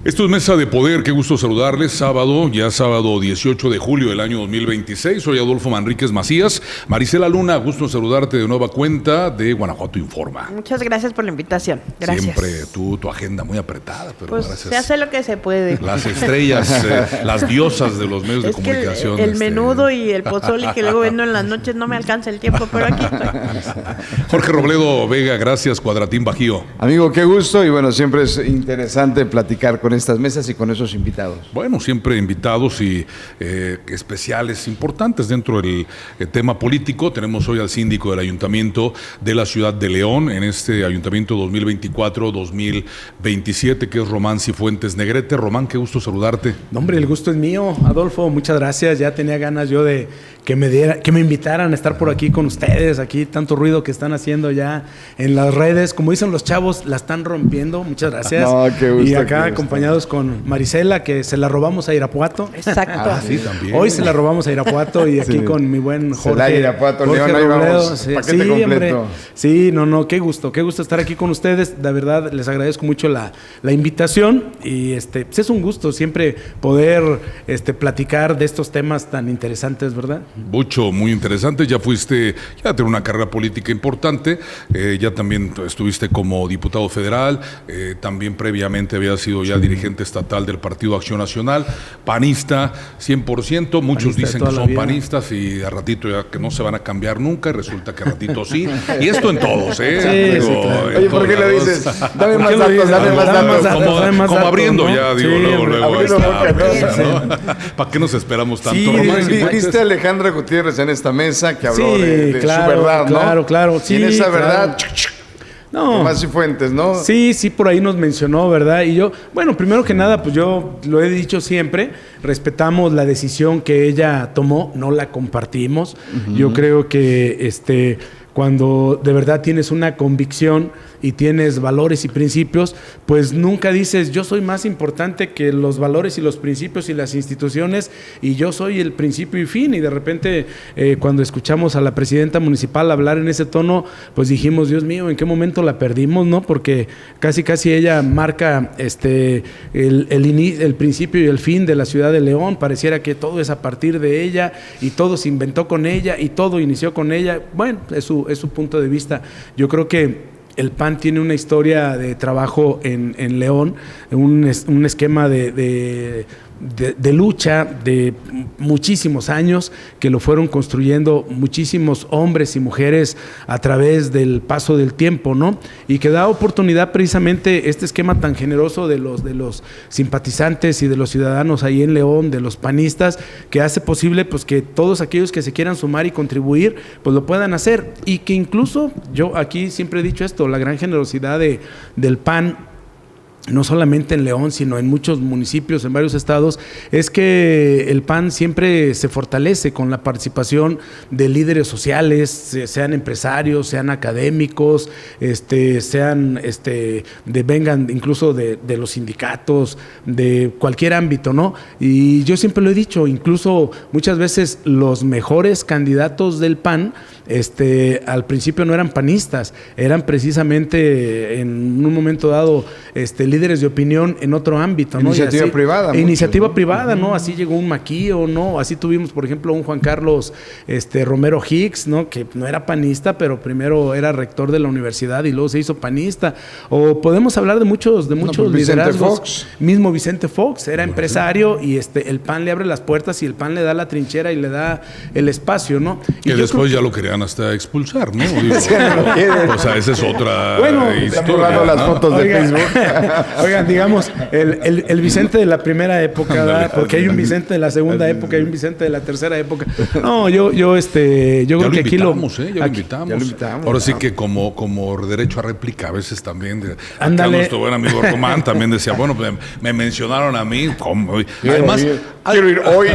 Esto es Mesa de Poder, qué gusto saludarles. Sábado 18 de julio del año 2026. Soy Adolfo Manríquez Macías. Marisela Luna, gusto saludarte de nueva cuenta de Guanajuato Informa. Muchas gracias por la invitación. Gracias. Siempre tu agenda muy apretada, pero pues gracias. Se hace lo que se puede. Las estrellas, las diosas de los medios de comunicación. El menudo y el pozole que luego vendo en las noches no me alcanza el tiempo, pero aquí estoy. Jorge Robledo Vega, gracias, Cuadratín Bajío. Amigo, qué gusto y bueno, siempre es interesante platicar con estas mesas y con esos invitados. Bueno, siempre invitados y especiales importantes dentro del tema político. Tenemos hoy al síndico del Ayuntamiento de la Ciudad de León, en este Ayuntamiento 2024-2027, que es Román Cifuentes Negrete. Román, qué gusto saludarte. No, hombre, el gusto es mío, Adolfo, muchas gracias. Ya tenía ganas yo de que me invitaran a estar por aquí con ustedes, aquí tanto ruido que están haciendo ya en las redes, como dicen los chavos, la están rompiendo, muchas gracias. No, qué gusto, y acá acompañados con Marisela, que se la robamos a Irapuato. Exacto. Sí, también. Hoy se la robamos a Irapuato y aquí con mi buen Jorge. Irapuato, Jorge León, ahí Robledo. vamos, paquete completo. Hombre. Sí, no, qué gusto estar aquí con ustedes. De verdad, les agradezco mucho la invitación y pues es un gusto siempre poder platicar de estos temas tan interesantes, ¿verdad? Mucho, muy interesante. Ya tenés una carrera política importante, ya también estuviste como diputado federal, también previamente había sido ya dirigente estatal del Partido Acción Nacional, panista 100%, muchos dicen que son panistas y a ratito ya que no se van a cambiar nunca y resulta que a ratito sí, y esto en todos, Sí, claro. Oye, ¿por qué lo dices? Dame más datos, dame más datos. Como abriendo, ¿no? Ya, digo, Sí, luego abriendo boca, ¿no? ¿Para qué nos esperamos tanto, Sí, Román? Viste a Alejandra Gutiérrez en esta mesa que habló Sí, de claro, su verdad, ¿no? Claro. Sí, y en esa verdad, No. Román Cifuentes, ¿no? Sí, por ahí nos mencionó, ¿verdad? Y yo, bueno, primero que nada, pues yo lo he dicho siempre, respetamos la decisión que ella tomó, no la compartimos. Yo creo que cuando de verdad tienes una convicción y tienes valores y principios, pues nunca dices yo soy más importante que los valores y los principios y las instituciones y yo soy el principio y fin. Y de repente cuando escuchamos a la presidenta municipal hablar en ese tono, pues dijimos, Dios mío, ¿en qué momento la perdimos, no? Porque casi ella marca el principio y el fin de la ciudad de León. Pareciera que todo es a partir de ella y todo se inventó con ella y todo inició con ella. Bueno, es su punto de vista. Yo creo que el PAN tiene una historia de trabajo en León, un esquema de lucha de muchísimos años que lo fueron construyendo muchísimos hombres y mujeres a través del paso del tiempo, ¿no? Y que da oportunidad precisamente este esquema tan generoso de los simpatizantes y de los ciudadanos ahí en León, de los panistas, que hace posible pues que todos aquellos que se quieran sumar y contribuir pues lo puedan hacer, y que incluso yo aquí siempre he dicho esto, la gran generosidad del PAN, no solamente en León, sino en muchos municipios, en varios estados, es que el PAN siempre se fortalece con la participación de líderes sociales, sean empresarios, sean académicos, vengan incluso de los sindicatos, de cualquier ámbito, ¿no? Y yo siempre lo he dicho, incluso muchas veces los mejores candidatos del PAN, al principio no eran panistas, eran precisamente en un momento dado líderes de opinión en otro ámbito, ¿no? Iniciativa privada. Iniciativa privada, ¿no? Así llegó un Maquillo, ¿no? Así tuvimos, por ejemplo, un Juan Carlos Romero Hicks, ¿no? Que no era panista, pero primero era rector de la universidad y luego se hizo panista. O podemos hablar de muchos liderazgos. Vicente Fox. Mismo Vicente Fox era empresario y el PAN le abre las puertas y el PAN le da la trinchera y le da el espacio, ¿no? Y que después ya lo querían hasta expulsar, ¿no? Digo, o sea, esa es otra historia. Las fotos de Facebook. Oigan, digamos, el Vicente de la primera época, ¿verdad? Porque hay un Vicente de la segunda época, hay un Vicente de la tercera época. No, yo creo que aquí lo invitamos. Ahora sí que como derecho a réplica, a veces también. Ándale. Nuestro buen amigo Román también decía, bueno, pues me mencionaron a mí. Además, quiero ir hoy.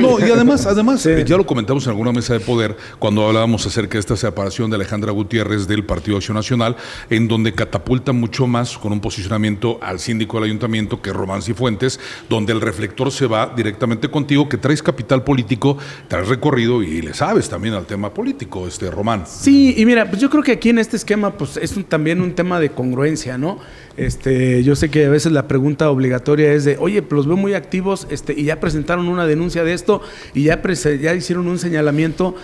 No, y además, sí. Ya lo comentamos en alguna mesa de poder, cuando cuando hablábamos acerca de esta separación de Alejandra Gutiérrez del Partido Acción Nacional, en donde catapulta mucho más con un posicionamiento al síndico del ayuntamiento que Román Cifuentes, donde el reflector se va directamente contigo, que traes capital político, traes recorrido y le sabes también al tema político, Román. Sí, y mira, pues yo creo que aquí en este esquema pues es también un tema de congruencia, ¿no? Yo sé que a veces la pregunta obligatoria es de, oye, pues los veo muy activos y ya presentaron una denuncia de esto y ya hicieron un señalamiento,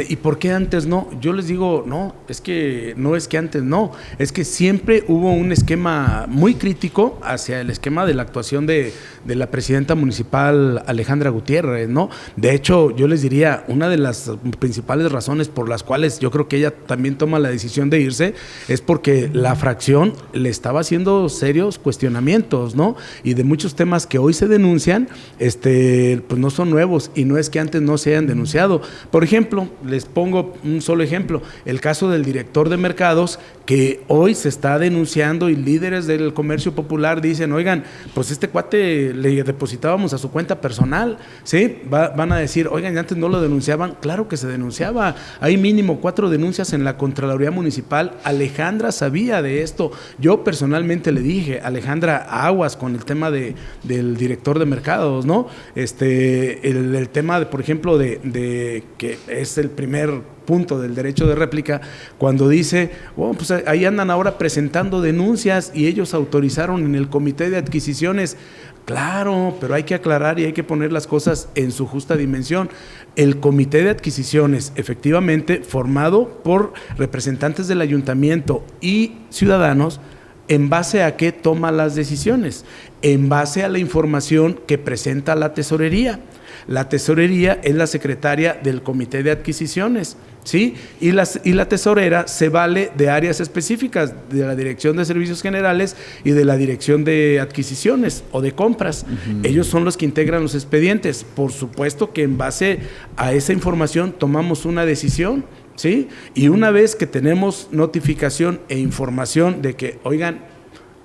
¿y por qué antes no? Yo les digo, no, es que antes no, es que siempre hubo un esquema muy crítico hacia el esquema de la actuación de la presidenta municipal Alejandra Gutiérrez, ¿no? De hecho, yo les diría, una de las principales razones por las cuales yo creo que ella también toma la decisión de irse es porque la fracción le estaba haciendo serios cuestionamientos, ¿no? Y de muchos temas que hoy se denuncian, pues no son nuevos y no es que antes no se hayan denunciado. Por ejemplo, les pongo un solo ejemplo, el caso del director de mercados que hoy se está denunciando y líderes del comercio popular dicen, oigan, pues este cuate le depositábamos a su cuenta personal, ¿sí? Van a decir, oigan, antes no lo denunciaban. Claro que se denunciaba, hay mínimo 4 denuncias en la Contraloría Municipal. Alejandra sabía de esto, yo personalmente le dije, Alejandra, aguas con el tema del director de mercados, ¿no? El tema, por ejemplo, de que es el primer punto del derecho de réplica, cuando dice, pues ahí andan ahora presentando denuncias y ellos autorizaron en el comité de adquisiciones. Claro, pero hay que aclarar y hay que poner las cosas en su justa dimensión. El comité de adquisiciones, efectivamente, formado por representantes del ayuntamiento y ciudadanos, ¿en base a qué toma las decisiones? En base a la información que presenta la tesorería. La tesorería es la secretaria del comité de adquisiciones, ¿sí? Y la tesorera se vale de áreas específicas, de la Dirección de Servicios Generales y de la Dirección de Adquisiciones o de Compras. Ellos son los que integran los expedientes. Por supuesto que en base a esa información tomamos una decisión, ¿sí? Y una vez que tenemos notificación e información de que, oigan,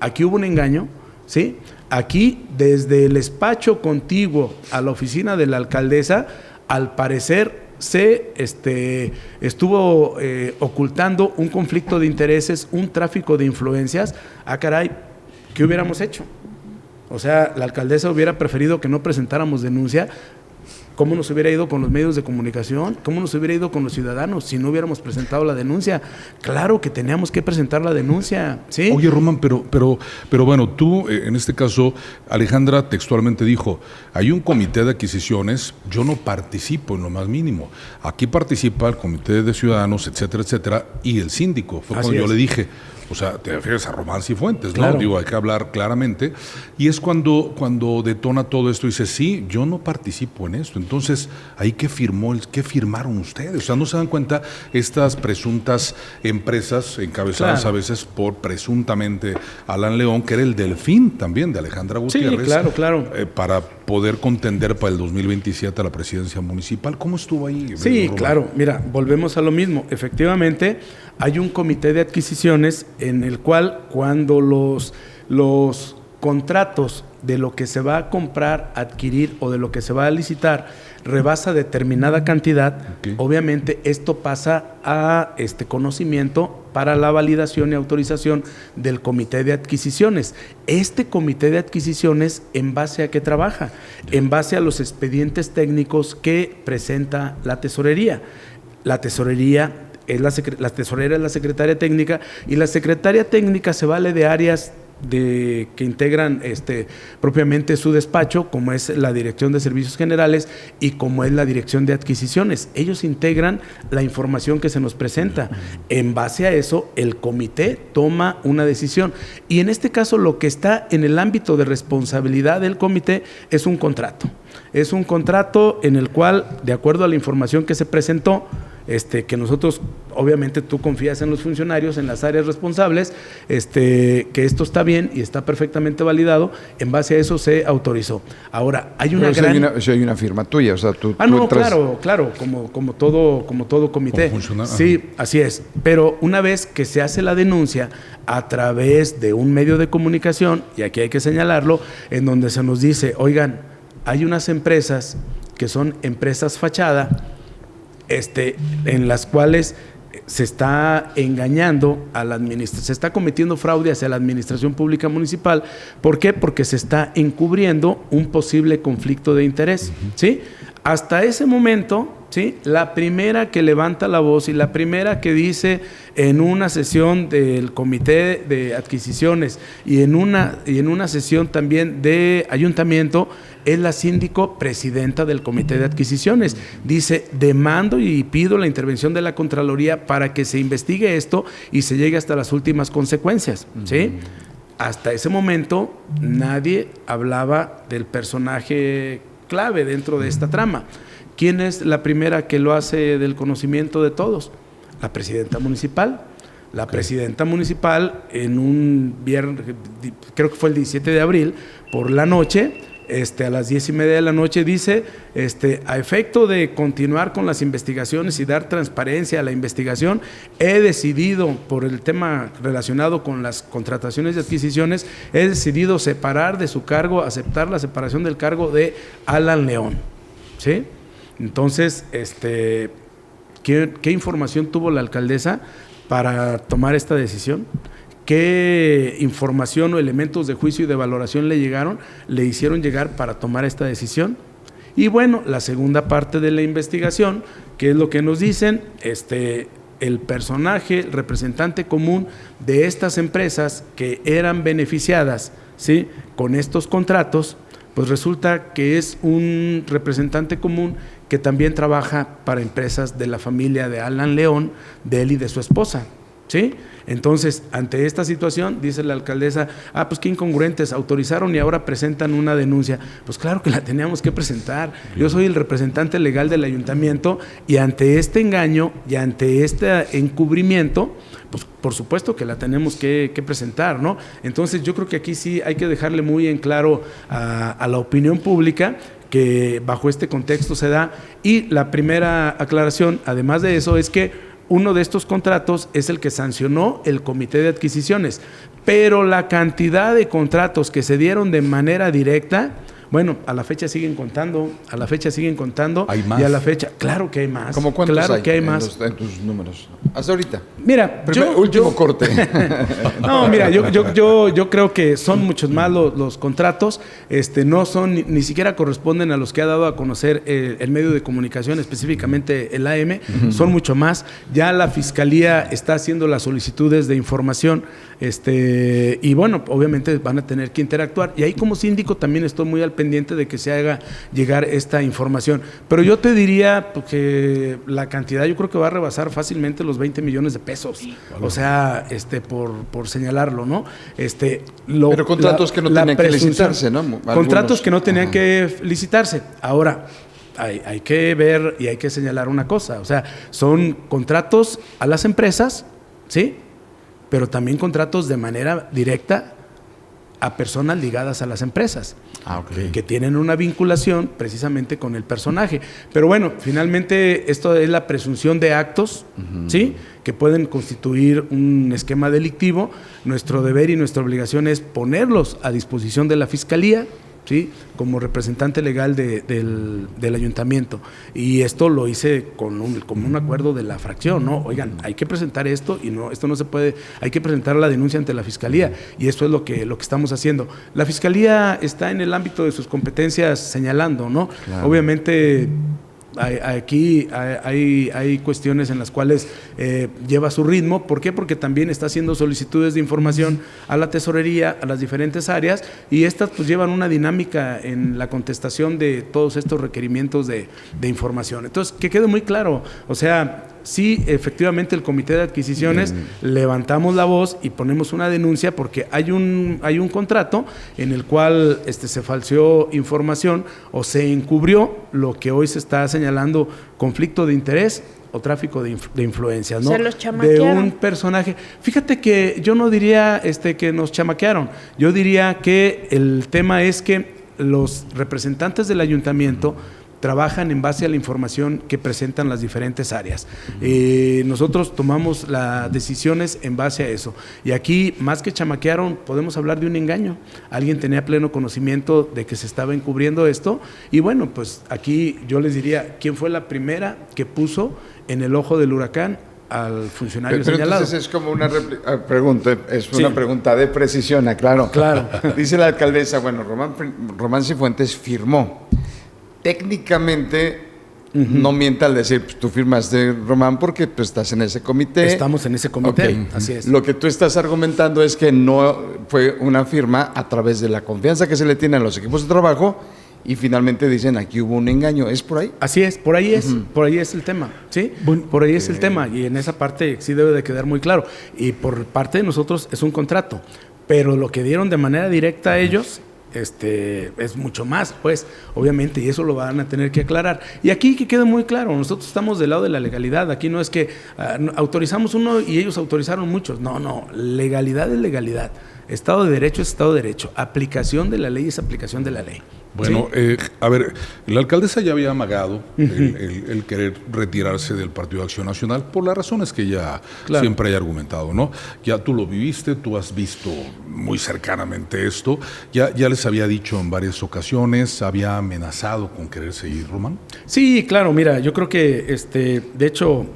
aquí hubo un engaño, ¿sí? Aquí, desde el despacho contiguo a la oficina de la alcaldesa, al parecer se estuvo ocultando un conflicto de intereses, un tráfico de influencias. Ah, caray, ¿qué hubiéramos hecho? O sea, la alcaldesa hubiera preferido que no presentáramos denuncia. ¿Cómo nos hubiera ido con los medios de comunicación? ¿Cómo nos hubiera ido con los ciudadanos si no hubiéramos presentado la denuncia? Claro que teníamos que presentar la denuncia, ¿sí? Oye, Román, pero bueno, tú, en este caso, Alejandra textualmente dijo, hay un comité de adquisiciones, yo no participo en lo más mínimo. Aquí participa el comité de ciudadanos, etcétera, y el síndico. Fue cuando yo le dije, o sea, te refieres a Román Cifuentes, ¿no? Claro. Digo, hay que hablar claramente. Y es cuando detona todo esto y dice, sí, yo no participo en esto. Entonces, ahí ¿qué firmaron ustedes? O sea, ¿no se dan cuenta estas presuntas empresas encabezadas a veces por presuntamente Alan León, que era el delfín también de Alejandra Gutiérrez? Sí, claro. Para poder contender para el 2027 a la presidencia municipal. ¿Cómo estuvo ahí? Sí, Román? claro. Mira, volvemos a lo mismo. Efectivamente, hay un comité de adquisiciones en el cual cuando los contratos de lo que se va a comprar, adquirir o de lo que se va a licitar rebasa determinada cantidad, obviamente esto pasa a conocimiento para la validación y autorización del comité de adquisiciones. Este comité de adquisiciones, ¿en base a qué trabaja? En base a los expedientes técnicos que presenta la tesorería. La tesorería la tesorera es la secretaria técnica y la secretaria técnica se vale de áreas que integran propiamente su despacho, como es la Dirección de Servicios Generales y como es la Dirección de Adquisiciones. Ellos integran la información que se nos presenta. En base a eso, el comité toma una decisión. Y en este caso, lo que está en el ámbito de responsabilidad del comité es un contrato. Es un contrato en el cual, de acuerdo a la información que se presentó, que nosotros, obviamente tú confías en los funcionarios, en las áreas responsables, que esto está bien y está perfectamente validado, en base a eso se autorizó. Ahora, hay una hay una firma tuya, o sea, tú no, claro, como todo comité. Sí, así es. Pero una vez que se hace la denuncia a través de un medio de comunicación, y aquí hay que señalarlo, en donde se nos dice, oigan, hay unas empresas que son empresas fachada, en las cuales se está engañando a la administración, se está cometiendo fraude hacia la administración pública municipal. ¿Por qué? Porque se está encubriendo un posible conflicto de interés, ¿sí? Hasta ese momento, ¿sí? La primera que levanta la voz y la primera que dice en una sesión del comité de adquisiciones y en una sesión también de ayuntamiento es la síndico presidenta del comité de adquisiciones. Dice, demando y pido la intervención de la Contraloría para que se investigue esto y se llegue hasta las últimas consecuencias, ¿sí? Hasta ese momento nadie hablaba del personaje clave dentro de esta trama. ¿Quién es la primera que lo hace del conocimiento de todos? La presidenta municipal. La presidenta municipal en un viernes, creo que fue el 17 de abril, por la noche, a las 10:30 de la noche, dice, a efecto de continuar con las investigaciones y dar transparencia a la investigación, he decidido, por el tema relacionado con las contrataciones y adquisiciones, he decidido separar de su cargo, aceptar la separación del cargo de Alan León, ¿sí? Entonces, ¿qué información tuvo la alcaldesa para tomar esta decisión? ¿Qué información o elementos de juicio y de valoración le hicieron llegar para tomar esta decisión? Y bueno, la segunda parte de la investigación, que es lo que nos dicen, el personaje, el representante común de estas empresas que eran beneficiadas, ¿sí?, con estos contratos, pues resulta que es un representante común que también trabaja para empresas de la familia de Alan León, de él y de su esposa, ¿sí? Entonces, ante esta situación, dice la alcaldesa, pues qué incongruentes, autorizaron y ahora presentan una denuncia. Pues claro que la teníamos que presentar. Yo soy el representante legal del ayuntamiento y ante este engaño y ante este encubrimiento, pues por supuesto que la tenemos que presentar, ¿no? Entonces, yo creo que aquí sí hay que dejarle muy en claro a la opinión pública que bajo este contexto se da. Y la primera aclaración, además de eso, es que uno de estos contratos es el que sancionó el comité de adquisiciones, pero la cantidad de contratos que se dieron de manera directa, bueno, a la fecha siguen contando, ¿Hay más? Y a la fecha, claro que hay más. ¿Cómo cuántos claro hay que hay más. en tus números? Hasta ahorita. Mira, último corte. No, mira, yo creo que son muchos más los contratos, no son, ni siquiera corresponden a los que ha dado a conocer el medio de comunicación, específicamente el AM, son mucho más. Ya la Fiscalía está haciendo las solicitudes de información, y bueno, obviamente van a tener que interactuar, y ahí como síndico también estoy muy al pendiente de que se haga llegar esta información. Pero yo te diría que la cantidad yo creo que va a rebasar fácilmente los 20 millones de pesos. O sea, por señalarlo, ¿no? Pero contratos que no tenían que licitarse, ¿no? Contratos que no tenían que licitarse. Ahora, hay que ver y hay que señalar una cosa. O sea, son contratos a las empresas, ¿sí? Pero también contratos de manera directa a personas ligadas a las empresas, que tienen una vinculación precisamente con el personaje. Pero bueno, finalmente esto es la presunción de actos, ¿sí?, que pueden constituir un esquema delictivo. Nuestro deber y nuestra obligación es ponerlos a disposición de la Fiscalía, ¿sí?, como representante legal del ayuntamiento. Y esto lo hice con un acuerdo de la fracción, ¿no? Oigan, hay que presentar esto y esto no se puede, hay que presentar la denuncia ante la Fiscalía, y eso es lo que estamos haciendo. La Fiscalía está en el ámbito de sus competencias señalando, ¿no? Claro. Obviamente aquí hay cuestiones en las cuales lleva su ritmo. ¿Por qué? Porque también está haciendo solicitudes de información a la tesorería, a las diferentes áreas, y estas pues llevan una dinámica en la contestación de todos estos requerimientos de información. Entonces, que quede muy claro, o sea, sí, efectivamente el comité de adquisiciones levantamos la voz y ponemos una denuncia porque hay un contrato en el cual se falseó información o se encubrió lo que hoy se está señalando conflicto de interés o tráfico de influencias, ¿no? Se los chamaquearon. De un personaje. Fíjate que yo no diría que nos chamaquearon. Yo diría que el tema es que los representantes del ayuntamiento trabajan en base a la información que presentan las diferentes áreas. Nosotros tomamos las decisiones en base a eso. Y aquí, más que chamaquearon, podemos hablar de un engaño. Alguien tenía pleno conocimiento de que se estaba encubriendo esto. Y bueno, pues aquí yo les diría, ¿quién fue la primera que puso en el ojo del huracán al funcionario señalado? Entonces es como una pregunta, una pregunta de precisión, aclaro. Claro. Dice la alcaldesa, bueno, Román Cifuentes firmó. Técnicamente, no mienta al decir, pues, tú firmaste, Román, porque tú estás en ese comité. Estamos en ese comité, Okay. así es. Lo que tú estás argumentando es que no fue una firma a través de la confianza que se le tiene a los equipos de trabajo. Y finalmente dicen, aquí hubo un engaño. ¿Es por ahí? Así es, por ahí es, por ahí es el tema, ¿sí? Por ahí es el tema, y en esa parte sí debe de quedar muy claro. Y por parte de nosotros es un contrato, pero lo que dieron de manera directa a ellos es mucho más, pues, obviamente, y eso lo van a tener que aclarar. Y aquí que quede muy claro, nosotros estamos del lado de la legalidad. Aquí no es que autorizamos uno y ellos autorizaron muchos. No, legalidad es legalidad. Estado de Derecho es Estado de Derecho. Aplicación de la ley es aplicación de la ley. Bueno, ¿sí? A ver, la alcaldesa ya había amagado el querer retirarse del Partido Acción Nacional por las razones que ella siempre haya argumentado, ¿no? Ya tú lo viviste, tú has visto muy cercanamente esto. Ya les había dicho en varias ocasiones, había amenazado con querer seguir, Román. Sí, claro, mira, yo creo que, de hecho,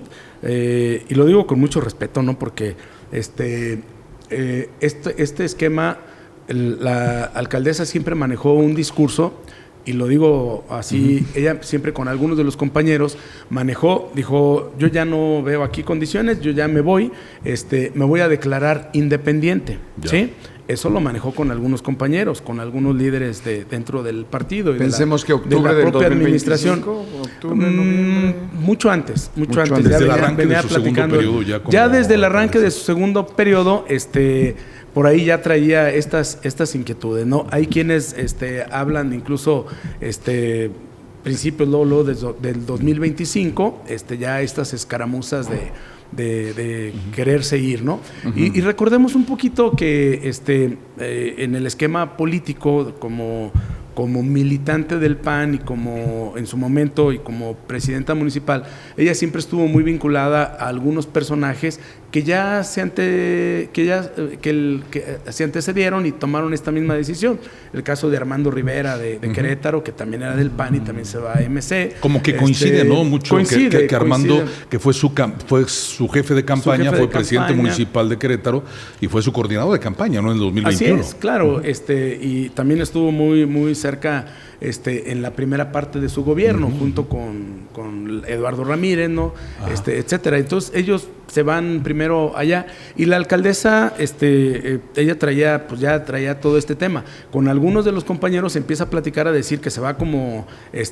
y lo digo con mucho respeto, ¿no? Porque este esquema, la alcaldesa siempre manejó un discurso, y lo digo así, ella siempre con algunos de los compañeros dijo, yo ya no veo aquí condiciones, yo ya me voy a declarar independiente, ¿sí? Eso lo manejó con algunos compañeros, con algunos líderes dentro del partido y Pensemos de que octubre la propia administración. Octubre, noviembre. Mucho antes. Ya desde el arranque de su segundo periodo. Ya desde el arranque de su segundo periodo, por ahí ya traía estas inquietudes, ¿no? Hay quienes hablan incluso principios luego del 2025, ya estas escaramuzas de querer seguir, ¿no? Y recordemos un poquito que en el esquema político, como militante del PAN y como en su momento y como presidenta municipal, ella siempre estuvo muy vinculada a algunos personajes que ya se antecedieron y tomaron esta misma decisión. El caso de Armando Rivera de Querétaro, que también era del PAN y también se va a MC. Como que coincide, ¿no? Mucho que Armando, que fue su jefe de campaña, fue presidente municipal de Querétaro y fue su coordinador de campaña, ¿no? En el 2021. Así es, claro. Y también estuvo muy cerca en la primera parte de su gobierno, junto con Eduardo Ramírez, ¿no? Etcétera. Entonces ellos se van primero allá, y la alcaldesa, ella traía todo este tema. Con algunos de los compañeros empieza a platicar, a decir que se va como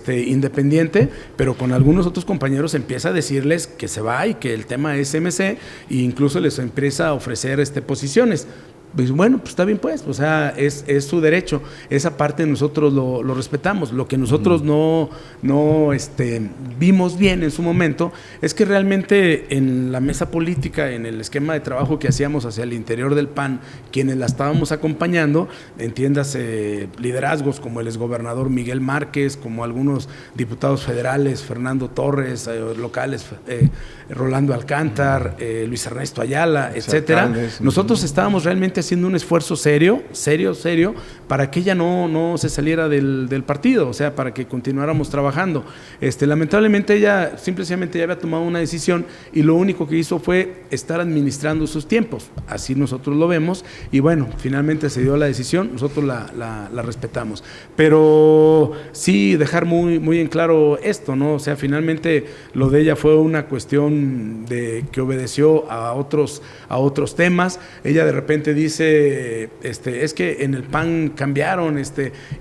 independiente, pero con algunos otros compañeros empieza a decirles que se va y que el tema es MC, e incluso les empieza a ofrecer posiciones. Pues bueno, pues está bien, pues, o sea, es su derecho. Esa parte nosotros lo respetamos. Lo que nosotros no vimos bien en su momento es que realmente en la mesa política, en el esquema de trabajo que hacíamos hacia el interior del PAN, quienes la estábamos acompañando, entiéndase liderazgos como el exgobernador Miguel Márquez, como algunos diputados federales, Fernando Torres, locales, Rolando Alcántar, Luis Ernesto Ayala, etcétera. Nosotros estábamos realmente haciendo un esfuerzo serio, para que ella no se saliera del partido, o sea, para que continuáramos trabajando. Lamentablemente ella simplemente ya había tomado una decisión, y lo único que hizo fue estar administrando sus tiempos. Así nosotros lo vemos, y bueno, finalmente se dio la decisión, nosotros la respetamos. Pero sí dejar muy en claro esto, ¿no? O sea, finalmente lo de ella fue una cuestión de que obedeció a otros temas. Ella de repente dice, es que en el PAN cambiaron,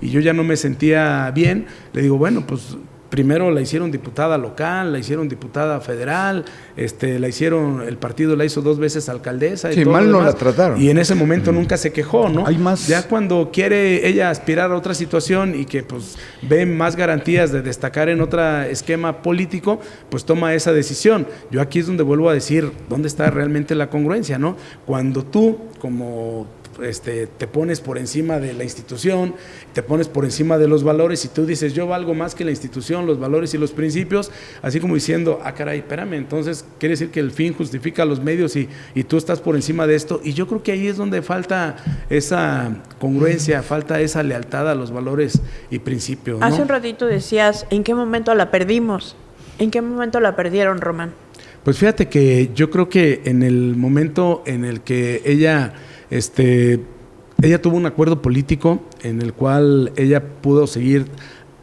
y yo ya no me sentía bien. Le digo, bueno, pues primero la hicieron diputada local, la hicieron diputada federal, el partido la hizo 2 veces alcaldesa. Sí, mal no la trataron. Y en ese momento nunca se quejó, ¿no? Hay más. Ya cuando quiere ella aspirar a otra situación y que pues ve más garantías de destacar en otro esquema político, pues toma esa decisión. Yo aquí es donde vuelvo a decir, ¿dónde está realmente la congruencia, no? Cuando tú, como te pones por encima de la institución, te pones por encima de los valores y tú dices, yo valgo más que la institución, los valores y los principios, así como diciendo, caray, espérame, entonces quiere decir que el fin justifica los medios y tú estás por encima de esto. Y yo creo que ahí es donde falta esa congruencia, falta esa lealtad a los valores y principios, ¿no? Hace un ratito decías, ¿en qué momento la perdimos? ¿En qué momento la perdieron, Román? Pues fíjate que yo creo que en el momento en el que ella tuvo un acuerdo político en el cual ella pudo seguir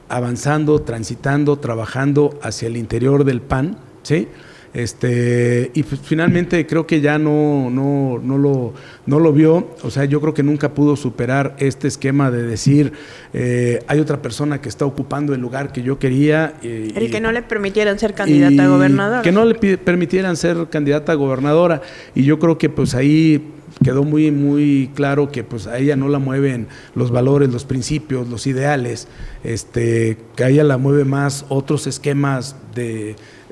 avanzando, transitando, trabajando hacia el interior del PAN, ¿sí? Y pues finalmente creo que ya no lo vio. O sea, yo creo que nunca pudo superar este esquema de decir, hay otra persona que está ocupando el lugar que yo quería. El que no le permitieran ser candidata a gobernadora. Que no le permitieran ser candidata a gobernadora. Y yo creo que pues ahí quedó muy, muy claro que pues a ella no la mueven los valores, los principios, los ideales, que a ella la mueve más otros esquemas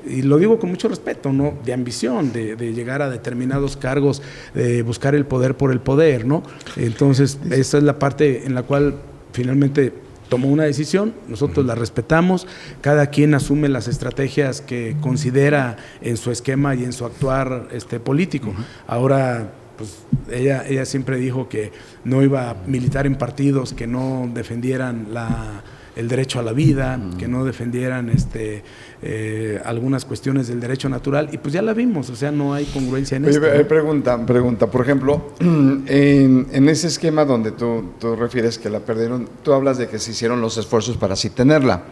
y lo digo con mucho respeto, ¿no? De ambición, de llegar a determinados cargos, de buscar el poder por el poder, ¿no? Entonces, esa es la parte en la cual finalmente tomó una decisión, nosotros la respetamos, cada quien asume las estrategias que considera en su esquema y en su actuar político. Ahora, pues ella siempre dijo que no iba a militar en partidos que no defendieran el derecho a la vida, que no defendieran algunas cuestiones del derecho natural, y pues ya la vimos, o sea, no hay congruencia en esto. Oye, pregunta, por ejemplo, en ese esquema donde tú refieres que la perdieron, tú hablas de que se hicieron los esfuerzos para así tenerla.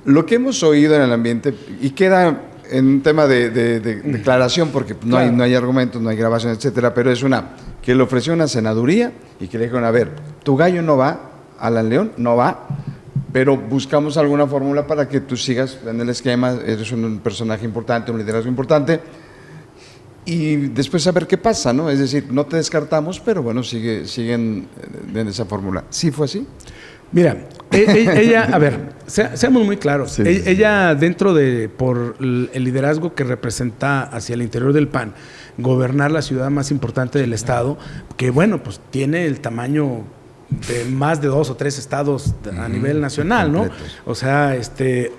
Lo que hemos oído en el ambiente, y queda en un tema de declaración, porque no hay argumentos, no hay grabación, etcétera, pero es que le ofreció una senaduría y que le dijeron, a ver, tu gallo no va, Alan León no va, pero buscamos alguna fórmula para que tú sigas en el esquema, eres un personaje importante, un liderazgo importante, y después a ver qué pasa, ¿no? Es decir, no te descartamos, pero bueno, siguen en esa fórmula. ¿Sí fue así? Mira, ella, a ver, seamos muy claros, sí. Ella por el liderazgo que representa hacia el interior del PAN, gobernar la ciudad más importante del estado, que bueno, pues tiene el tamaño de más de 2 o 3 estados a nivel nacional, ¿no? O sea,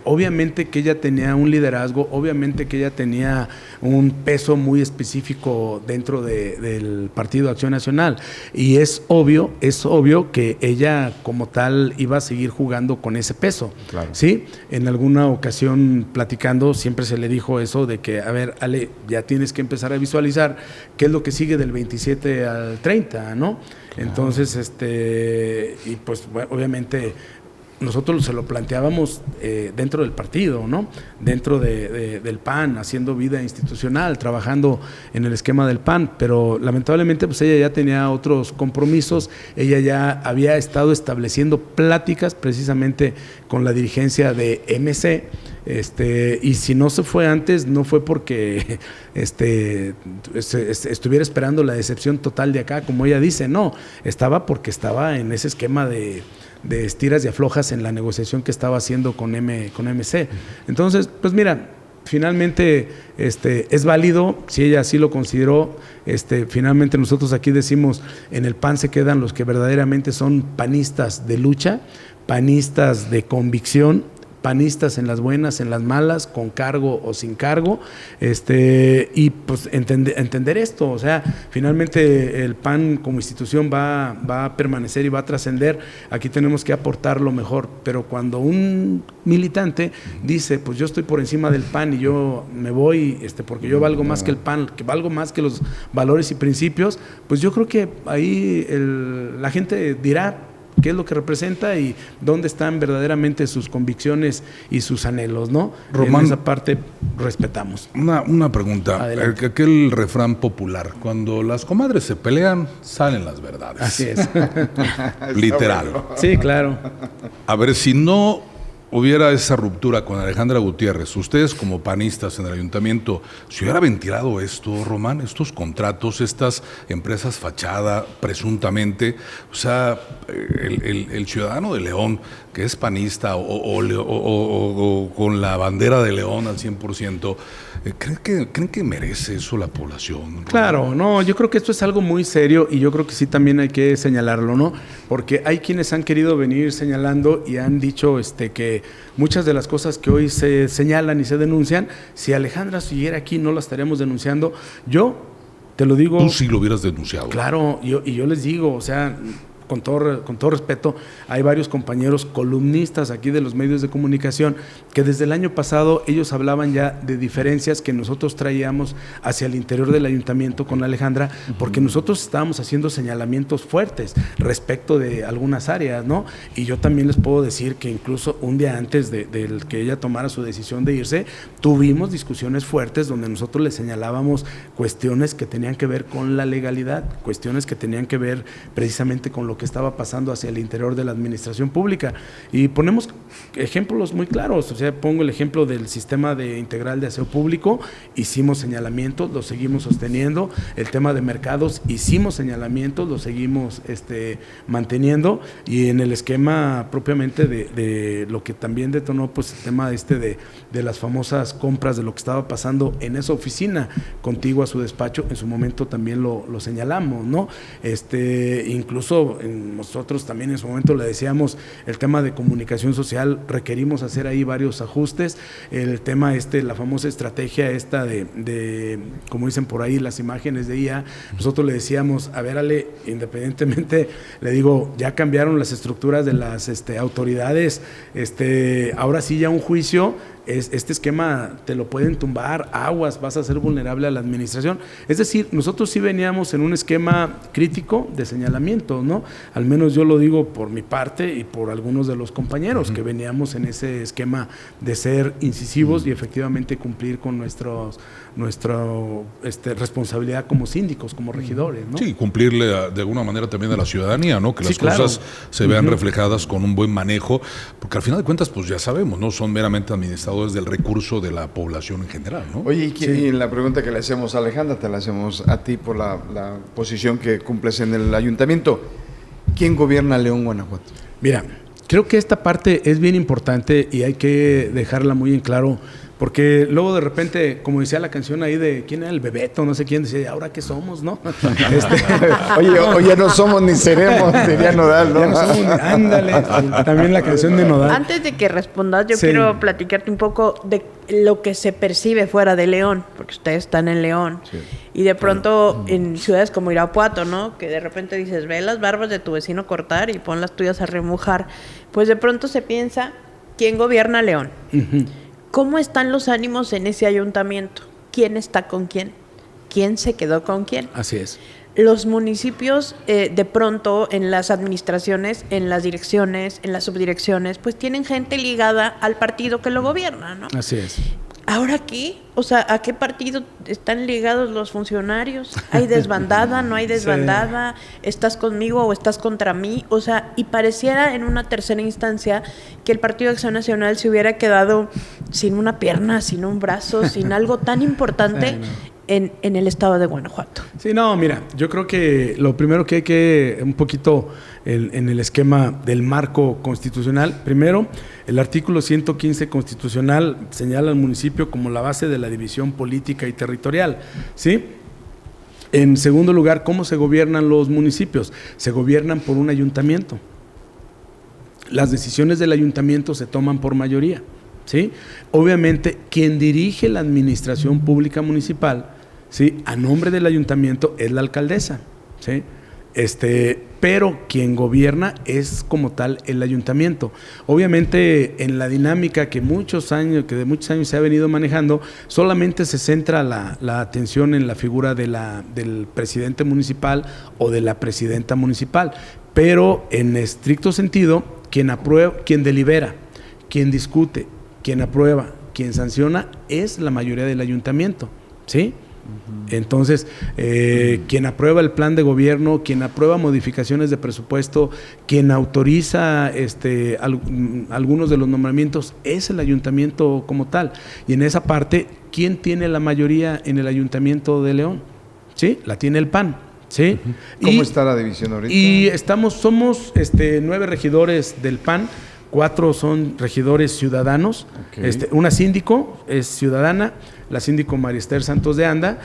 obviamente que ella tenía un liderazgo, obviamente que ella tenía un peso muy específico dentro del Partido Acción Nacional, y es obvio que ella como tal iba a seguir jugando con ese peso, claro. ¿Sí? En alguna ocasión platicando siempre se le dijo eso de que, a ver, Ale, ya tienes que empezar a visualizar qué es lo que sigue del 27 al 30, ¿no? Entonces, y pues obviamente nosotros se lo planteábamos dentro del partido, ¿no? Dentro del PAN, haciendo vida institucional, trabajando en el esquema del PAN, pero lamentablemente pues ella ya tenía otros compromisos, ella ya había estado estableciendo pláticas precisamente con la dirigencia de MC, y si no se fue antes, no fue porque estuviera esperando la decepción total de acá, como ella dice, no, estaba porque estaba en ese esquema de estiras y aflojas en la negociación que estaba haciendo con MC. Entonces, pues mira, finalmente es válido, si ella así lo consideró, finalmente nosotros aquí decimos, en el PAN se quedan los que verdaderamente son panistas de lucha, panistas de convicción, panistas en las buenas, en las malas, con cargo o sin cargo, y pues entender esto, o sea, finalmente el PAN como institución va a permanecer y va a trascender, aquí tenemos que aportar lo mejor, pero cuando un militante dice, pues yo estoy por encima del PAN y yo me voy, porque yo valgo más que el PAN, que valgo más que los valores y principios, pues yo creo que ahí la gente dirá qué es lo que representa y dónde están verdaderamente sus convicciones y sus anhelos, ¿no? Román, en esa parte respetamos. Una pregunta. Aquel refrán popular, cuando las comadres se pelean, salen las verdades. Así es. Literal. Sí, claro. A ver, si no hubiera esa ruptura con Alejandra Gutiérrez, ustedes como panistas en el ayuntamiento, ¿se hubiera ventilado esto, Román? Estos contratos, estas empresas fachada, presuntamente. O sea, el ciudadano de León que es panista o con la bandera de León al 100%, ¿creen que merece eso la población? Claro, no, yo creo que esto es algo muy serio y yo creo que sí también hay que señalarlo, ¿no? Porque hay quienes han querido venir señalando y han dicho que muchas de las cosas que hoy se señalan y se denuncian, si Alejandra siguiera aquí no las estaríamos denunciando. Yo te lo digo. Tú sí lo hubieras denunciado. Claro, yo les digo, o sea, con todo respeto, hay varios compañeros columnistas aquí de los medios de comunicación que desde el año pasado ellos hablaban ya de diferencias que nosotros traíamos hacia el interior del ayuntamiento con Alejandra, porque nosotros estábamos haciendo señalamientos fuertes respecto de algunas áreas, ¿no? Y yo también les puedo decir que incluso un día antes de que ella tomara su decisión de irse, tuvimos discusiones fuertes donde nosotros le señalábamos cuestiones que tenían que ver con la legalidad, cuestiones que tenían que ver precisamente con lo que estaba pasando hacia el interior de la administración pública. Y ponemos ejemplos muy claros, o sea, pongo el ejemplo del sistema integral de aseo público, hicimos señalamientos, lo seguimos sosteniendo, el tema de mercados, hicimos señalamientos, lo seguimos manteniendo, y en el esquema propiamente de lo que también detonó pues el tema de las famosas compras, de lo que estaba pasando en esa oficina contigua a su despacho, en su momento también lo señalamos, ¿no? Incluso nosotros también en su momento le decíamos el tema de comunicación social, requerimos hacer ahí varios ajustes, el tema la famosa estrategia de como dicen por ahí las imágenes de IA, nosotros le decíamos, a ver Ale, independientemente, le digo, ya cambiaron las estructuras de las autoridades, ahora sí ya un juicio, este esquema te lo pueden tumbar, aguas, vas a ser vulnerable a la administración. Es decir, nosotros sí veníamos en un esquema crítico de señalamiento, ¿no? Al menos yo lo digo por mi parte y por algunos de los compañeros que veníamos en ese esquema de ser incisivos y efectivamente cumplir con nuestra responsabilidad como síndicos, como regidores, ¿no? Sí, cumplirle de alguna manera también a la ciudadanía, ¿no? Que las cosas se vean reflejadas con un buen manejo, porque al final de cuentas, pues ya sabemos, ¿no? Son meramente administradores del recurso de la población en general, ¿no? Oye, y la pregunta que le hacemos a Alejandra, te la hacemos a ti por la posición que cumples en el ayuntamiento. ¿Quién gobierna León, Guanajuato? Mira, creo que esta parte es bien importante y hay que dejarla muy en claro, porque luego de repente, como decía la canción ahí de ¿quién era el Bebeto? No sé quién, decía, ¿ahora qué somos, no? Oye, no somos ni seremos, diría Nodal, ¿no? Ya no somos, ándale, también la canción de Nodal. Antes de que respondas, yo quiero platicarte un poco de lo que se percibe fuera de León, porque ustedes están en León, y de pronto en ciudades como Irapuato, ¿no? Que de repente dices, ve las barbas de tu vecino cortar y pon las tuyas a remojar, pues de pronto se piensa, ¿quién gobierna León? ¿Cómo están los ánimos en ese ayuntamiento? ¿Quién está con quién? ¿Quién se quedó con quién? Así es. Los municipios, de pronto, en las administraciones, en las direcciones, en las subdirecciones, pues tienen gente ligada al partido que lo gobierna, ¿no? Así es. ¿Ahora qué? O sea, ¿a qué partido están ligados los funcionarios? ¿Hay desbandada? ¿No hay desbandada? ¿Estás conmigo o estás contra mí? O sea, y pareciera en una tercera instancia que el Partido de Acción Nacional se hubiera quedado sin una pierna, sin un brazo, sin algo tan importante en el estado de Guanajuato. Sí, no, mira, yo creo que lo primero que hay que, un poquito en el esquema del marco constitucional, primero, el artículo 115 constitucional señala al municipio como la base de la división política y territorial, ¿sí? En segundo lugar, ¿cómo se gobiernan los municipios? Se gobiernan por un ayuntamiento. Las decisiones del ayuntamiento se toman por mayoría, ¿sí? Obviamente, quien dirige la administración pública municipal, ¿sí?, a nombre del ayuntamiento es la alcaldesa, ¿sí? Pero quien gobierna es como tal el ayuntamiento. Obviamente en la dinámica que de muchos años se ha venido manejando, solamente se centra la atención en la figura del presidente municipal o de la presidenta municipal, pero en estricto sentido, quien delibera, quien discute, quien aprueba, quien sanciona es la mayoría del ayuntamiento, ¿sí? Entonces, quien aprueba el plan de gobierno, quien aprueba modificaciones de presupuesto, quien autoriza algunos de los nombramientos es el ayuntamiento como tal. Y en esa parte, ¿quién tiene la mayoría en el ayuntamiento de León? ¿Sí? La tiene el PAN. ¿Sí? ¿Cómo está la división ahorita? Y somos 9 regidores del PAN 4 son regidores ciudadanos, una síndico es ciudadana, la síndico María Esther Santos de Anda,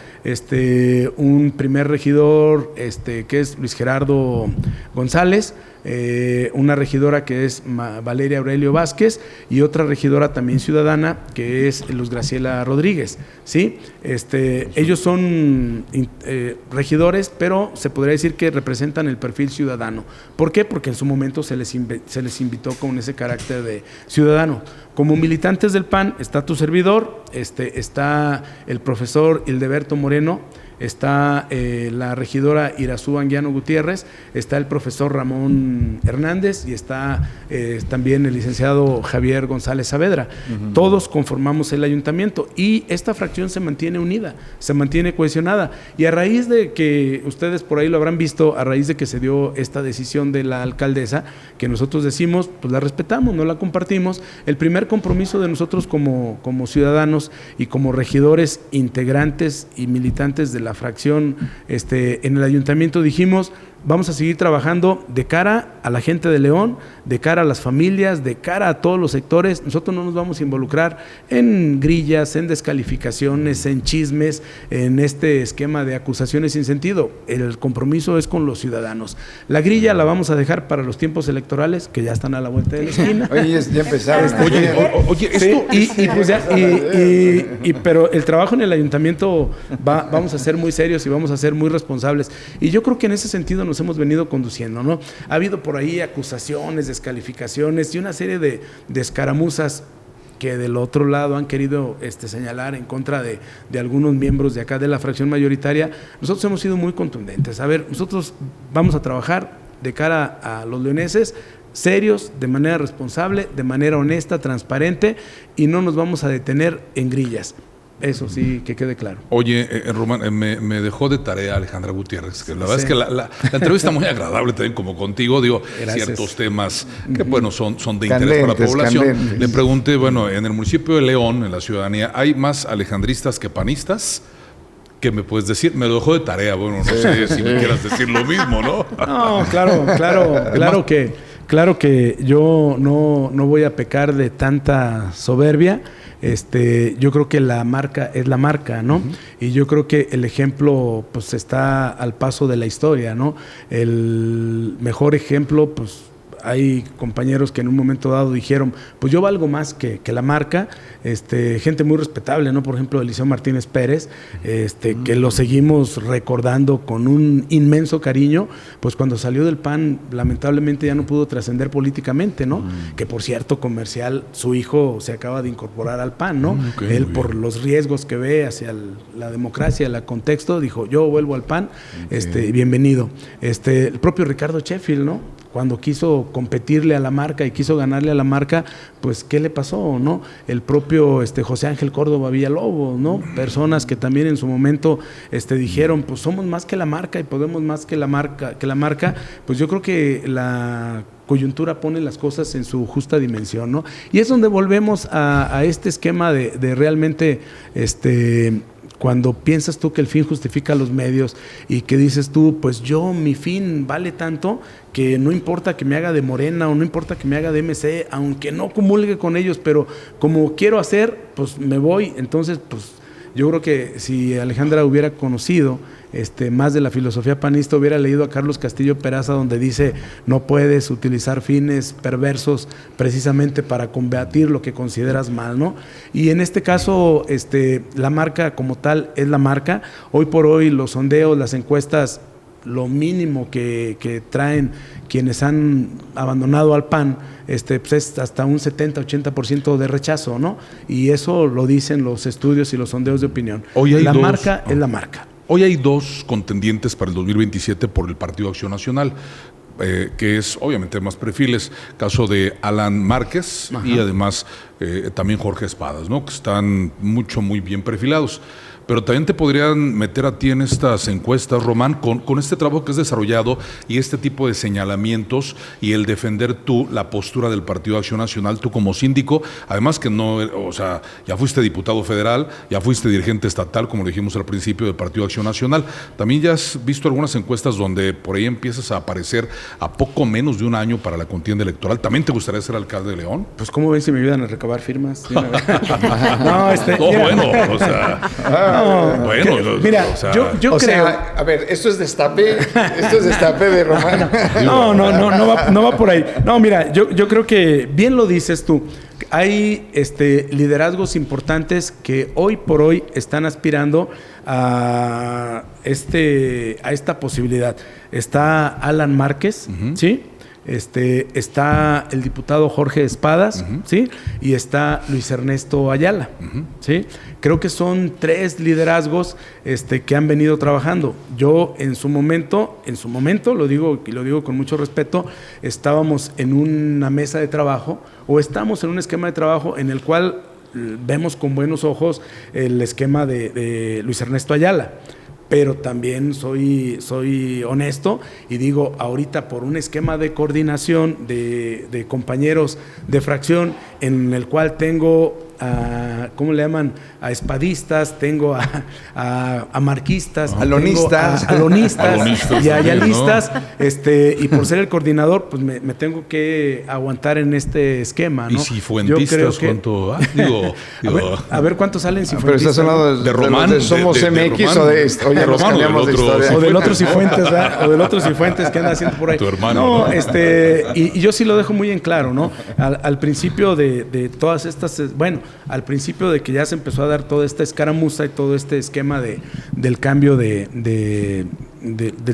un primer regidor que es Luis Gerardo González, una regidora que es Valeria Aurelio Vázquez y otra regidora también ciudadana que es Luz Graciela Rodríguez, ¿sí? Ellos son regidores, pero se podría decir que representan el perfil ciudadano. ¿Por qué? Porque en su momento se les invitó con ese carácter de ciudadano. Como militantes del PAN está tu servidor, está el profesor Hildeberto Moreno, está la regidora Irazú Anguiano Gutiérrez, está el profesor Ramón Hernández y está también el licenciado Javier González Saavedra. Todos conformamos el ayuntamiento y esta fracción se mantiene unida, se mantiene cohesionada. Y a raíz de que, ustedes por ahí lo habrán visto, a raíz de que se dio esta decisión de la alcaldesa, que nosotros decimos, pues la respetamos, no la compartimos. El primer compromiso de nosotros como ciudadanos y como regidores integrantes y militantes de la fracción en el ayuntamiento dijimos, vamos a seguir trabajando de cara a la gente de León, de cara a las familias, de cara a todos los sectores. Nosotros no nos vamos a involucrar en grillas, en descalificaciones, en chismes, en este esquema de acusaciones sin sentido. El compromiso es con los ciudadanos. La grilla la vamos a dejar para los tiempos electorales, que ya están a la vuelta de la esquina. Oye, ya empezaron. Oye, esto... pero el trabajo en el ayuntamiento vamos a ser muy serios y vamos a ser muy responsables. Y yo creo que en ese sentido nos hemos venido conduciendo, ¿no? Ha habido por ahí acusaciones, descalificaciones y una serie de escaramuzas que del otro lado han querido señalar en contra de algunos miembros de acá de la fracción mayoritaria. Nosotros hemos sido muy contundentes. A ver, nosotros vamos a trabajar de cara a los leoneses serios, de manera responsable, de manera honesta, transparente, y no nos vamos a detener en grillas. Eso sí, que quede claro. Oye, Román, me dejó de tarea Alejandra Gutiérrez, que la verdad es que la entrevista muy agradable también como contigo, digo, gracias. Ciertos temas que bueno son de interés para la población. Candentes. Le pregunté, bueno, en el municipio de León, en la ciudadanía, ¿hay más alejandristas que panistas? ¿Qué me puedes decir? Me lo dejó de tarea, bueno, no sé si me quieras decir lo mismo, ¿no? No, claro que yo no voy a pecar de tanta soberbia. Yo creo que la marca es la marca, ¿no? Y yo creo que el ejemplo pues está al paso de la historia, ¿no? El mejor ejemplo, pues hay compañeros que en un momento dado dijeron, pues yo valgo más que la marca, gente muy respetable, ¿no? Por ejemplo, Eliseo Martínez Pérez, que lo seguimos recordando con un inmenso cariño, pues cuando salió del PAN, lamentablemente ya no pudo trascender políticamente, ¿no? Que por cierto, Comercial, su hijo se acaba de incorporar al PAN, ¿no? Él por los riesgos que ve hacia la democracia, el contexto, dijo, yo vuelvo al PAN, bienvenido. El propio Ricardo Sheffield, ¿no? Cuando quiso competirle a la marca y quiso ganarle a la marca, pues ¿qué le pasó, no? El propio José Ángel Córdoba Villalobos, ¿no? Personas que también en su momento dijeron, pues somos más que la marca y podemos más que la marca, pues yo creo que la coyuntura pone las cosas en su justa dimensión, ¿no? Y es donde volvemos a este esquema de realmente cuando piensas tú que el fin justifica los medios y que dices tú, pues mi fin vale tanto que no importa que me haga de Morena o no importa que me haga de MC, aunque no comulgue con ellos, pero como quiero hacer, pues me voy. Entonces, pues yo creo que si Alejandra hubiera conocido más de la filosofía panista, hubiera leído a Carlos Castillo Peraza, donde dice no puedes utilizar fines perversos precisamente para combatir lo que consideras mal, ¿no? Y en este caso, la marca como tal es la marca. Hoy por hoy los sondeos, las encuestas, lo mínimo que traen quienes han abandonado al PAN, pues es hasta un 70-80% de rechazo, ¿no? Y eso lo dicen los estudios y los sondeos de opinión. La marca es la marca. Hoy hay 2 contendientes para el 2027 por el Partido Acción Nacional, que es obviamente más perfiles, caso de Alan Márquez. Ajá. Y además también Jorge Espadas, ¿no? Que están muy bien perfilados. pero también te podrían meter a ti en estas encuestas, Román, con este trabajo que has desarrollado y este tipo de señalamientos y el defender tú la postura del Partido Acción Nacional, tú como síndico, además que no, o sea, ya fuiste diputado federal, ya fuiste dirigente estatal, como lo dijimos al principio, del Partido Acción Nacional. También ya has visto algunas encuestas donde por ahí empiezas a aparecer a poco menos de un año para la contienda electoral. ¿También te gustaría ser alcalde de León? Pues, ¿cómo ven si me ayudan a recabar firmas? No, bueno, o sea... bueno, mira, o sea, yo creo... sea, a ver, esto es destape de Román. No va por ahí. No, mira, yo creo que bien lo dices tú. Hay liderazgos importantes que hoy por hoy están aspirando a esta posibilidad. Está Alan Márquez, ¿sí? Está el diputado Jorge Espadas, ¿sí? Y está Luis Ernesto Ayala, ¿sí? Creo que son 3 liderazgos que han venido trabajando. Yo en su momento, lo digo y lo digo con mucho respeto, estábamos en una mesa de trabajo o estamos en un esquema de trabajo en el cual vemos con buenos ojos el esquema de Luis Ernesto Ayala. Pero también soy honesto y digo, ahorita por un esquema de coordinación de compañeros de fracción en el cual tengo ¿cómo le llaman? A espadistas, tengo a marquistas, alonistas, y a ayalistas, ¿no? Y por ser el coordinador, pues me tengo que aguantar en este esquema, ¿no? ¿Y cifuentistas cuánto? A ver cuántos salen cifuentistas. Pero estás hablando de Román, de Somos MX Román, o de esto. Oye, nos cambiamos de historia. O del otro Cifuentes, ¿verdad? O del otro Cifuentes que anda haciendo por ahí. Tu hermano. No, y yo sí lo dejo muy en claro, ¿no? Al principio de todas estas, bueno, al principio de que ya se empezó a dar toda esta escaramuza y todo este esquema del cambio del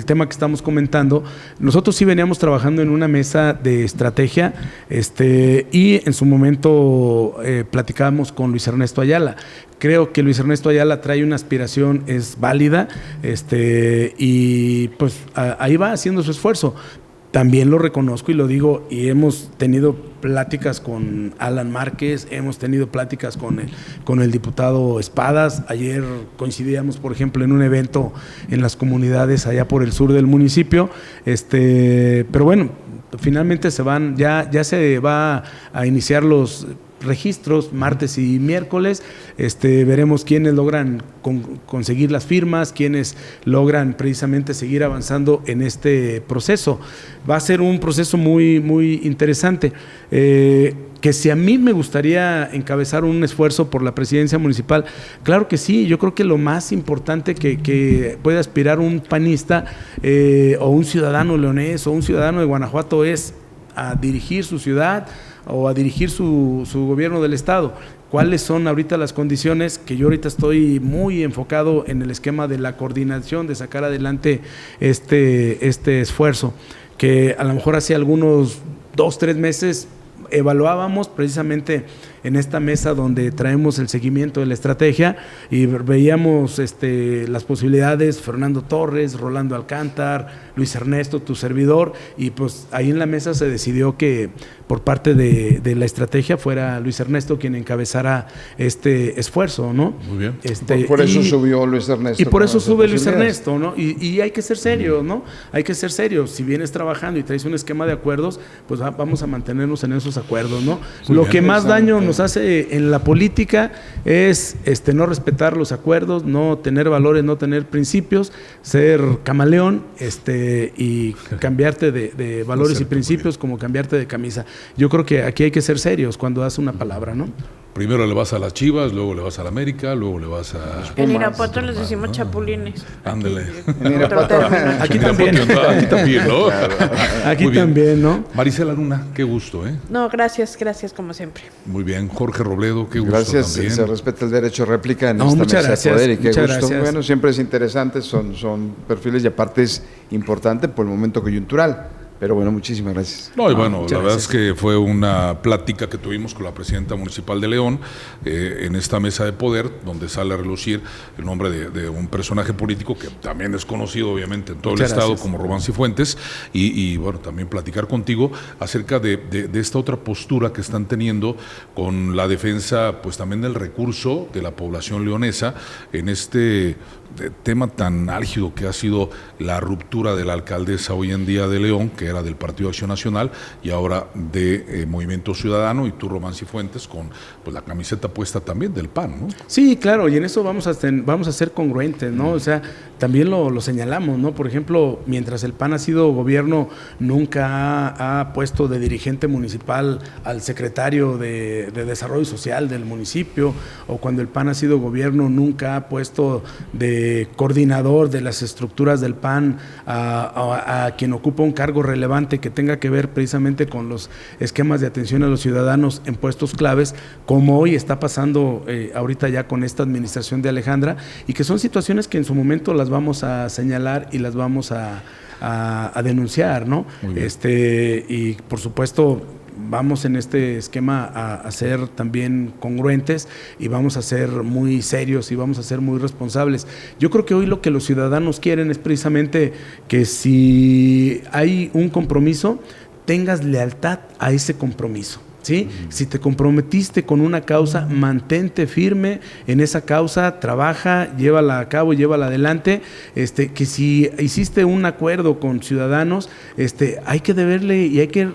tema que estamos comentando, nosotros sí veníamos trabajando en una mesa de estrategia y en su momento platicábamos con Luis Ernesto Ayala. Creo que Luis Ernesto Ayala trae una aspiración, es válida, y pues ahí va haciendo su esfuerzo. También lo reconozco y lo digo, y hemos tenido pláticas con Alan Márquez, hemos tenido pláticas con el diputado Espadas. Ayer coincidíamos, por ejemplo, en un evento en las comunidades allá por el sur del municipio. Pero bueno, finalmente ya se va a iniciar los registros martes y miércoles. Veremos quiénes logran conseguir las firmas, quiénes logran precisamente seguir avanzando en este proceso. Va a ser un proceso muy, muy interesante. Que si a mí me gustaría encabezar un esfuerzo por la presidencia municipal, claro que sí. Yo creo que lo más importante que puede aspirar un panista o un ciudadano leonés o un ciudadano de Guanajuato es a dirigir su ciudad o a dirigir su gobierno del estado. ¿Cuáles son ahorita las condiciones? Que yo ahorita estoy muy enfocado en el esquema de la coordinación, de sacar adelante este esfuerzo, que a lo mejor hace algunos 2-3 meses evaluábamos precisamente en esta mesa donde traemos el seguimiento de la estrategia y veíamos las posibilidades, Fernando Torres, Rolando Alcántar, Luis Ernesto, tu servidor, y pues ahí en la mesa se decidió que por parte de la estrategia fuera Luis Ernesto quien encabezara este esfuerzo, ¿no? Muy bien. Por eso subió Luis Ernesto. Y por eso sube Luis Ernesto, ¿no? Y hay que ser serios, ¿no? Hay que ser serios. Si vienes trabajando y traes un esquema de acuerdos, pues vamos a mantenernos en esos acuerdos, ¿no? Lo que más daño nos hace en la política es no respetar los acuerdos, no tener valores, no tener principios, ser camaleón, y cambiarte de valores y principios como cambiarte de camisa. Yo creo que aquí hay que ser serios cuando das una palabra, ¿no? Primero le vas a las Chivas, luego le vas a la América, luego le vas a... En Irapuato les decimos chapulines. Ándale. Aquí también. Aquí también, ¿no? Aquí también, ¿no? Marisela Luna, qué gusto, ¿eh? No, gracias como siempre. Muy bien. Jorge Robledo, qué gusto. Gracias, también. Se respeta el derecho a réplica en esta muchas mesa gracias, de poder y qué gusto. gracias. Bueno, siempre es interesante, son perfiles y aparte es importante por el momento coyuntural. Pero bueno, muchísimas gracias. No, y bueno, la verdad es que fue una plática que tuvimos con la presidenta municipal de León en esta mesa de poder, donde sale a relucir el nombre de un personaje político que también es conocido obviamente en todo el estado como Román Cifuentes, y bueno, también platicar contigo acerca de esta otra postura que están teniendo con la defensa pues también del recurso de la población leonesa en este tema tan álgido que ha sido la ruptura de la alcaldesa hoy en día de León, que era del Partido Acción Nacional y ahora de Movimiento Ciudadano, y tú, Román Cifuentes, con pues la camiseta puesta también del PAN, ¿no? Sí, claro, y en eso vamos a ser congruentes, ¿no? O sea, también lo señalamos, ¿no? Por ejemplo, mientras el PAN ha sido gobierno, nunca ha puesto de dirigente municipal al secretario de Desarrollo Social del municipio, o cuando el PAN ha sido gobierno, nunca ha puesto de coordinador de las estructuras del PAN a quien ocupa un cargo relevante que tenga que ver precisamente con los esquemas de atención a los ciudadanos en puestos claves, como hoy está pasando ahorita ya con esta administración de Alejandra, y que son situaciones que en su momento las vamos a señalar y las vamos a denunciar, ¿no? Y por supuesto vamos en este esquema a ser también congruentes, y vamos a ser muy serios y vamos a ser muy responsables. Yo creo que hoy lo que los ciudadanos quieren es precisamente que si hay un compromiso, tengas lealtad a ese compromiso. ¿Sí? Si te comprometiste con una causa, mantente firme en esa causa, trabaja, llévala a cabo, llévala adelante. Que si hiciste un acuerdo con ciudadanos, hay que deberle y hay que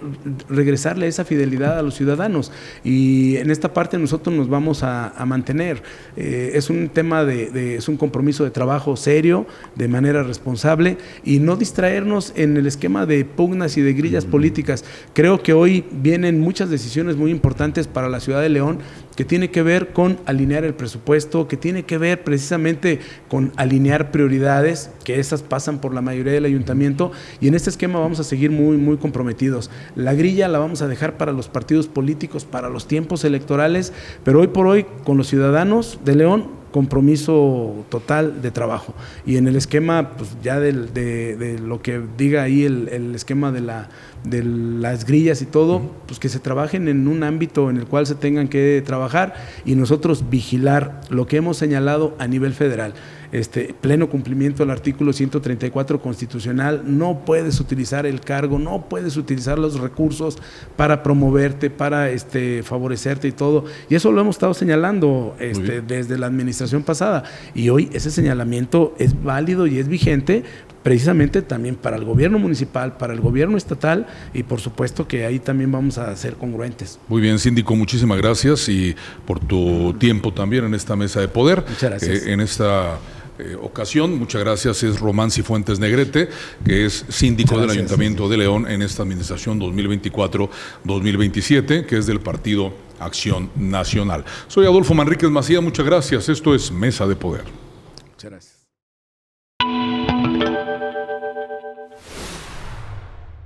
regresarle esa fidelidad a los ciudadanos. Y en esta parte nosotros nos vamos a mantener. Es un tema es un compromiso de trabajo serio, de manera responsable, y no distraernos en el esquema de pugnas y de grillas políticas. Creo que hoy vienen muchas decisiones muy importantes para la ciudad de León, que tiene que ver con alinear el presupuesto, que tiene que ver precisamente con alinear prioridades, que esas pasan por la mayoría del ayuntamiento, y en este esquema vamos a seguir muy, muy comprometidos. La grilla la vamos a dejar para los partidos políticos, para los tiempos electorales, pero hoy por hoy con los ciudadanos de León, compromiso total de trabajo. Y en el esquema, pues ya de lo que diga ahí el esquema de las grillas y todo, pues que se trabajen en un ámbito en el cual se tengan que trabajar, y nosotros vigilar lo que hemos señalado a nivel federal. Pleno cumplimiento del artículo 134 constitucional. No puedes utilizar el cargo, no puedes utilizar los recursos para promoverte, para favorecerte y todo, y eso lo hemos estado señalando desde la administración pasada, y hoy ese señalamiento es válido y es vigente precisamente también para el gobierno municipal, para el gobierno estatal, y por supuesto que ahí también vamos a ser congruentes. Muy bien, síndico, muchísimas gracias, y por tu tiempo también en esta mesa de poder. Muchas gracias. En esta ocasión, muchas gracias, es Román Cifuentes Negrete, que es síndico del Ayuntamiento de León en esta administración 2024-2027, que es del Partido Acción Nacional. Soy Adolfo Manríquez Macía, muchas gracias. Esto es Mesa de Poder. Muchas gracias.